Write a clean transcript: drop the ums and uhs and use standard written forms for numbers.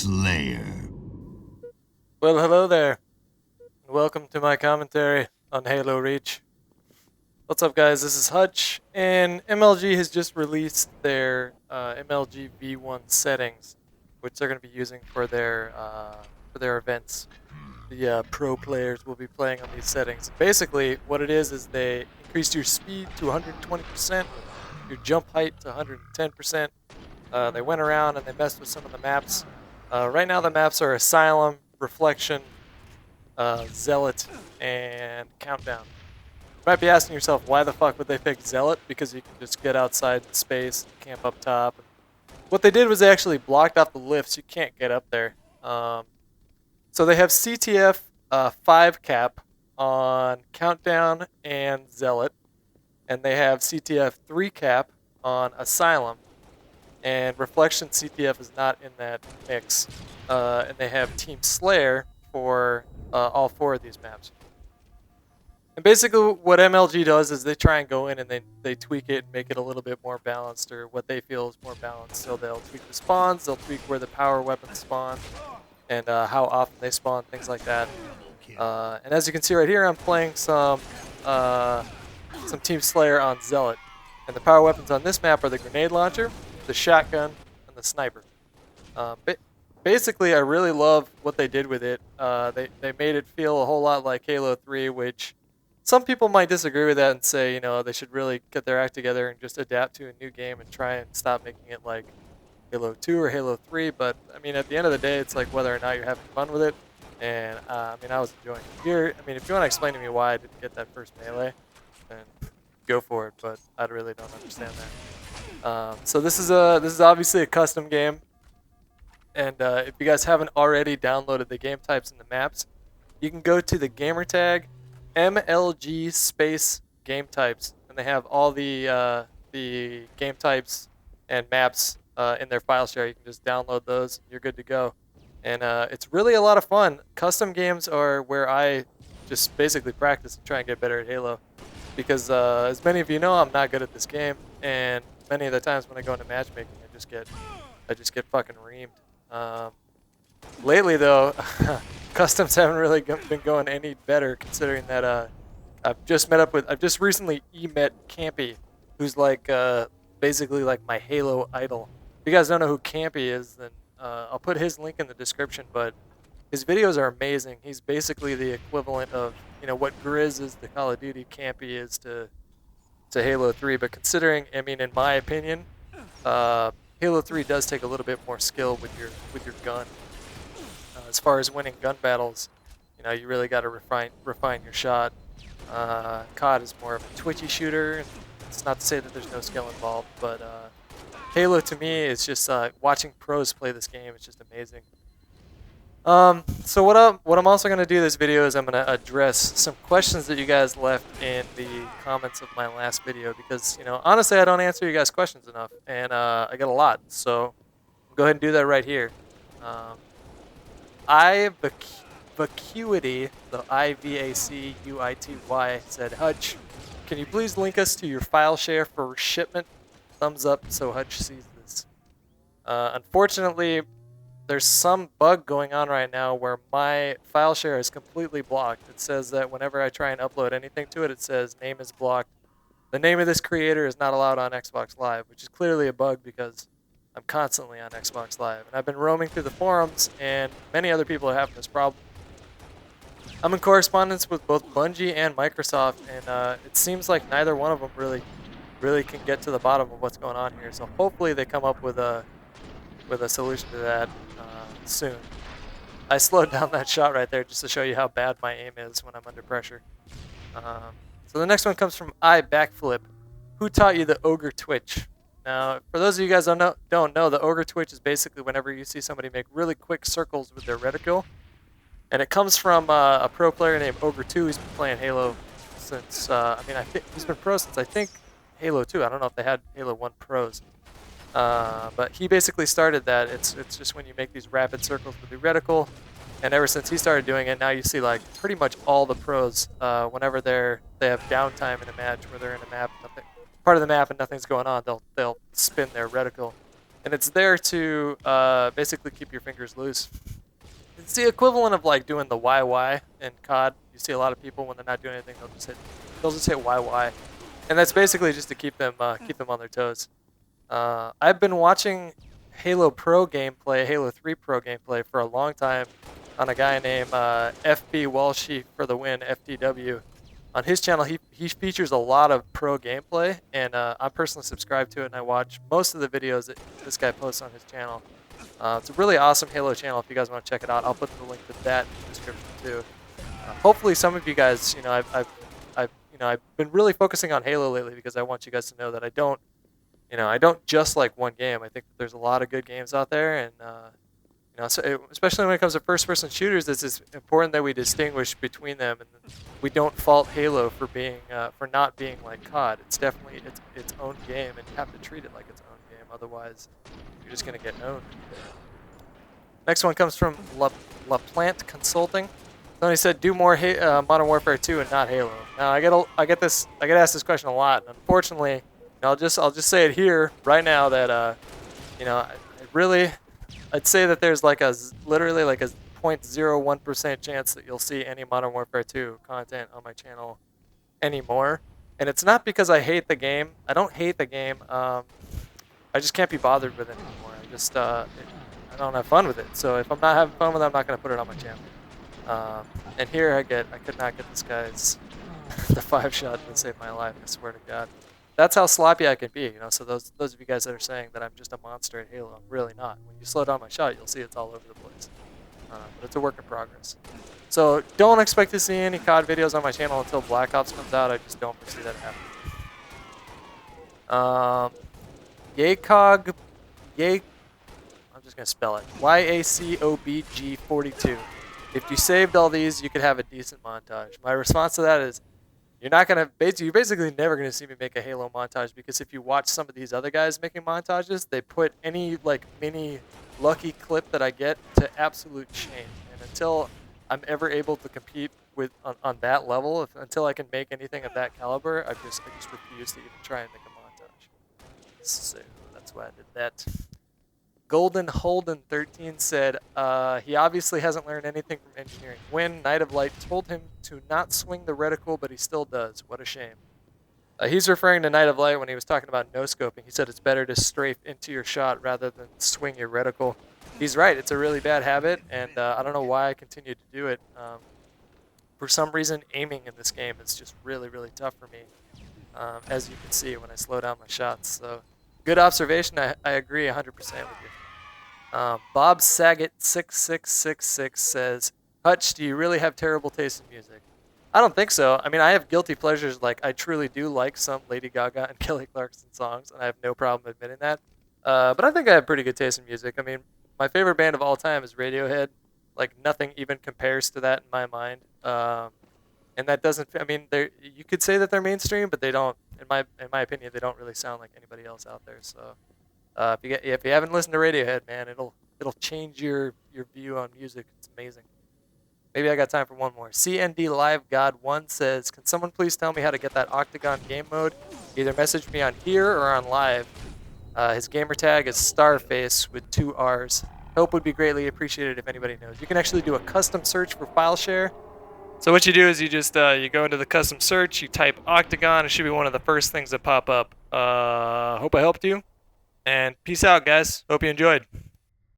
Slayer. Well, hello there. Welcome to my commentary on Halo Reach. What's up, guys? This is Hutch, and MLG has just released their MLG V1 settings, which they're going to be using for their events. The pro players will be playing on these settings. Basically, what it is they increased your speed to 120%, your jump height to 110%. They went around and they messed with some of the maps. Right now, the maps are Asylum, Reflection, Zealot, and Countdown. You might be asking yourself, why the fuck would they pick Zealot? Because you can just get outside in space, camp up top. What they did was they actually blocked off the lifts. You can't get up there. So they have CTF 5 cap on Countdown and Zealot, and they have CTF 3 cap on Asylum, and Reflection CTF is not in that mix. And they have Team Slayer for all 4 of these maps. And basically what MLG does is they try and go in and they tweak it and make it a little bit more balanced, or what they feel is more balanced. So they'll tweak the spawns, they'll tweak where the power weapons spawn, and how often they spawn, things like that. And as you can see right here, I'm playing some Team Slayer on Zealot. And the power weapons on this map are the grenade launcher, the shotgun, and the sniper. Basically, I really love what they did with it. They made it feel a whole lot like Halo 3, which some people might disagree with that and say, they should really get their act together and just adapt to a new game and try and stop making it like Halo 2 or Halo 3. But, I mean, at the end of the day, it's like whether or not you're having fun with it. And, I was enjoying it. If you want to explain to me why I didn't get that first melee, then go for it. But I really don't understand that. So this is obviously a custom game. And if you guys haven't already downloaded the game types and the maps, you can go to the gamer tag MLG space game types, and they have all the game types and maps in their file share. You can just download those, and you're good to go. And it's really a lot of fun. Custom games are where I just basically practice and try and get better at Halo, because as many of you know, I'm not good at this game, and many of the times when I go into matchmaking, I just get fucking reamed. Lately, though, customs haven't really been going any better, considering that I've just recently met Campy, who's like basically like my Halo idol. If you guys don't know who Campy is, then I'll put his link in the description. But his videos are amazing. He's basically the equivalent of what Grizz is to Call of Duty, Campy is to Halo 3. But considering, in my opinion, Halo 3 does take a little bit more skill with your gun. As far as winning gun battles, you really got to refine your shot. COD is more of a twitchy shooter. And it's not to say that there's no skill involved, but Halo to me is just watching pros play this game. It's just amazing. So what I'm also gonna do this video is I'm gonna address some questions that you guys left in the comments of my last video, because honestly I don't answer you guys questions enough, and I get a lot. So I'll go ahead and do that right here. Vacuity, the IVACUITY said, Hutch, can you please link us to your file share for shipment? Thumbs up so Hutch sees this. Unfortunately, there's some bug going on right now where my file share is completely blocked. It says that whenever I try and upload anything to it, it says name is blocked. The name of this creator is not allowed on Xbox Live, which is clearly a bug because I'm constantly on Xbox Live. And I've been roaming through the forums, and many other people are having this problem. I'm in correspondence with both Bungie and Microsoft, and it seems like neither one of them really can get to the bottom of what's going on here. So hopefully they come up with a solution to that soon. I slowed down that shot right there just to show you how bad my aim is when I'm under pressure. So the next one comes from iBackflip. Who taught you the ogre twitch? Now, for those of you guys who don't know, the ogre twitch is basically whenever you see somebody make really quick circles with their reticle. And it comes from a pro player named Ogre2. He's been playing Halo since, I think he's been pro since, I think, Halo 2. I don't know if they had Halo 1 pros. But he basically started that. It's just when you make these rapid circles with the reticle. And ever since he started doing it, now you see like pretty much all the pros, whenever they have downtime in a match where they're in a map, part of the map and nothing's going on, they'll spin their reticle. and it's there to basically keep your fingers loose. It's the equivalent of like doing the YY in COD. You see a lot of people when they're not doing anything, they'll just hit YY, and that's basically just to keep them on their toes. I've been watching Halo Pro gameplay, Halo 3 Pro gameplay for a long time on a guy named FB Walshy for the win, FTW. On his channel, he features a lot of pro gameplay, and I'm personally subscribed to it, and I watch most of the videos that this guy posts on his channel. It's a really awesome Halo channel. If you guys want to check it out, I'll put the link to that in the description too. Hopefully, some of you guys, I've been really focusing on Halo lately because I want you guys to know that I don't just like one game. I think that there's a lot of good games out there, and especially when it comes to first-person shooters, it's important that we distinguish between them, and we don't fault Halo for not being like COD. It's definitely its own game, and you have to treat it like its own game. Otherwise, you're just gonna get owned. Next one comes from La Plante Consulting. Tony said, "Do more Modern Warfare 2 and not Halo." Now I get asked this question a lot. And unfortunately, I'll just say it here right now that I'd say that there's literally like a 0.01% chance that you'll see any Modern Warfare 2 content on my channel anymore. And it's not because I hate the game. I don't hate the game. I just can't be bothered with it anymore. I don't have fun with it. So if I'm not having fun with it, I'm not going to put it on my channel. And here I could not get this guy's the 5-shot to save my life. I swear to God. That's how sloppy I can be, So those of you guys that are saying that I'm just a monster at Halo, I'm really not. When you slow down my shot, you'll see it's all over the place. But it's a work in progress. So don't expect to see any COD videos on my channel until Black Ops comes out. I just don't foresee that happening. I'm just gonna spell it. YACOBG42. If you saved all these, you could have a decent montage. My response to that is, you're basically never gonna see me make a Halo montage, because if you watch some of these other guys making montages, they put any like mini lucky clip that I get to absolute shame. And until I'm ever able to compete on that level, until I can make anything of that caliber, I just refuse to even try and make a montage. So that's why I did that. Golden Holden 13 said, he obviously hasn't learned anything from engineering. When Night of Light told him to not swing the reticle, but he still does. What a shame. He's referring to Night of Light when he was talking about no-scoping. He said it's better to strafe into your shot rather than swing your reticle. He's right. It's a really bad habit, and I don't know why I continue to do it. For some reason, aiming in this game is just really, really tough for me, as you can see when I slow down my shots. So, good observation. I agree 100% with you. Bob Saget 6666 says, "Hutch, do you really have terrible taste in music?" I don't think so. I mean, I have guilty pleasures. Like, I truly do like some Lady Gaga and Kelly Clarkson songs, and I have no problem admitting that. But I think I have pretty good taste in music. I mean, my favorite band of all time is Radiohead. Like, nothing even compares to that in my mind. And that doesn't. I mean, you could say that they're mainstream, but they don't. In my opinion, they don't really sound like anybody else out there. So. If you haven't listened to Radiohead, man, it'll change your view on music. It's amazing. Maybe I got time for one more. CND Live God 1 says, "Can someone please tell me how to get that Octagon game mode? Either message me on here or on live." His gamer tag is Starface with 2 R's. Help would be greatly appreciated if anybody knows. You can actually do a custom search for file share. So what you do is you just you go into the custom search, you type Octagon. It should be one of the first things that pop up. Hope I helped you. And peace out, guys. Hope you enjoyed.